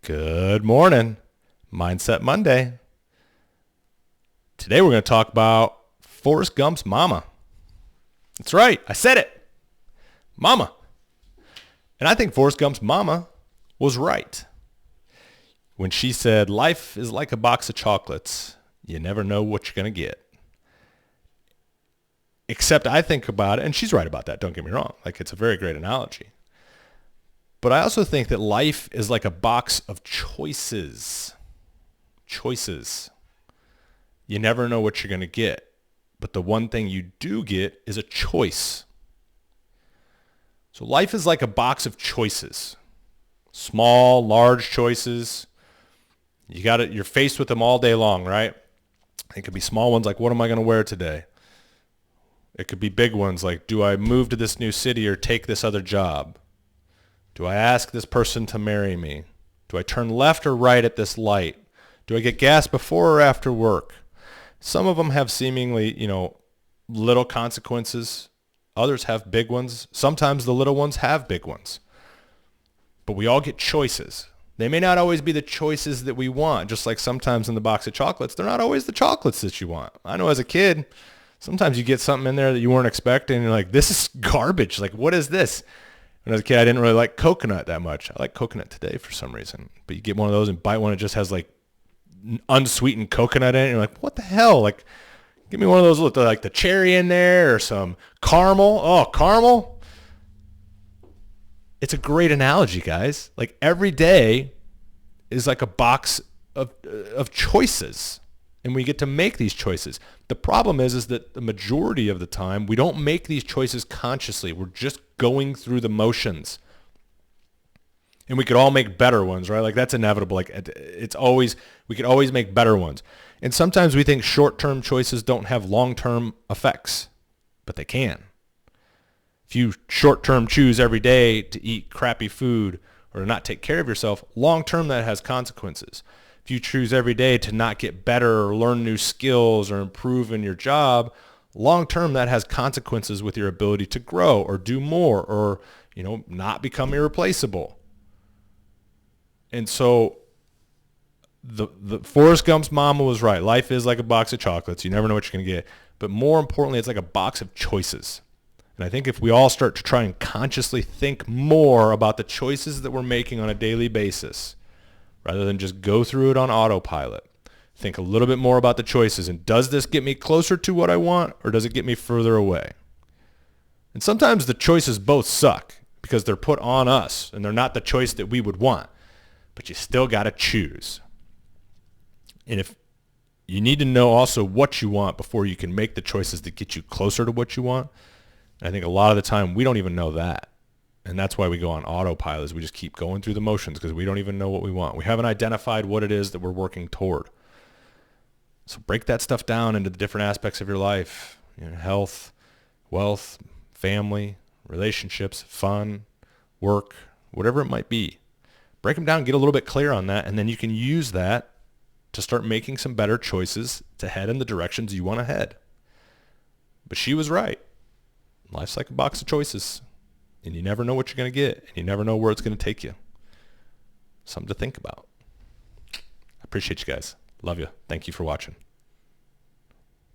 Good morning. Mindset Monday. Today we're going to talk about Forrest Gump's Momma. That's right. I said it. Momma. And I think Forrest Gump's Momma was right when she said, life is like a box of chocolates. You never know what you're going to get. Except I think about it, and she's right about that, don't get me wrong. Like, it's a very great analogy. But I also think that life is like a box of choices. Choices. You never know what you're going to get. But the one thing you do get is a choice. So life is like a box of choices. Small, large choices. You're faced with them all day long, right? It could be small ones like, what am I going to wear today? It could be big ones like, do I move to this new city or take this other job? Do I ask this person to marry me? Do I turn left or right at this light? Do I get gas before or after work? Some of them have seemingly, little consequences. Others have big ones. Sometimes the little ones have big ones. But we all get choices. They may not always be the choices that we want. Just like sometimes in the box of chocolates, they're not always the chocolates that you want. I know as a kid, sometimes you get something in there that you weren't expecting. And you're like, this is garbage. Like, what is this? When I was a kid, I didn't really like coconut that much. I like coconut today for some reason. But you get one of those and bite one, it just has like unsweetened coconut in it. And you're like, what the hell? Like, give me one of those with like the cherry in there or some caramel. Oh, caramel. It's a great analogy, guys. Like every day is like a box of choices. And we get to make these choices. The problem is that the majority of the time, we don't make these choices consciously. We're just going through the motions. And we could all make better ones, right? Like that's inevitable. Like we could always make better ones. And sometimes we think short-term choices don't have long-term effects, but they can. If you short-term choose every day to eat crappy food or to not take care of yourself, long-term that has consequences. If you choose every day to not get better or learn new skills or improve in your job, long-term that has consequences with your ability to grow or do more or, not become irreplaceable. And so the Forrest Gump's Momma was right. Life is like a box of chocolates. You never know what you're going to get. But more importantly, it's like a box of choices. And I think if we all start to try and consciously think more about the choices that we're making on a daily basis, rather than just go through it on autopilot, think a little bit more about the choices. And does this get me closer to what I want or does it get me further away? And sometimes the choices both suck because they're put on us and they're not the choice that we would want. But you still got to choose. And if you need to know also what you want before you can make the choices that get you closer to what you want, I think a lot of the time we don't even know that. And that's why we go on autopilot is we just keep going through the motions because we don't even know what we want. We haven't identified what it is that we're working toward. So break that stuff down into the different aspects of your life, health, wealth, family, relationships, fun, work, whatever it might be. Break them down, get a little bit clear on that, and then you can use that to start making some better choices to head in the directions you want to head. But she was right. Life's like a box of choices. And you never know what you're going to get. And you never know where it's going to take you. Something to think about. I appreciate you guys. Love you. Thank you for watching.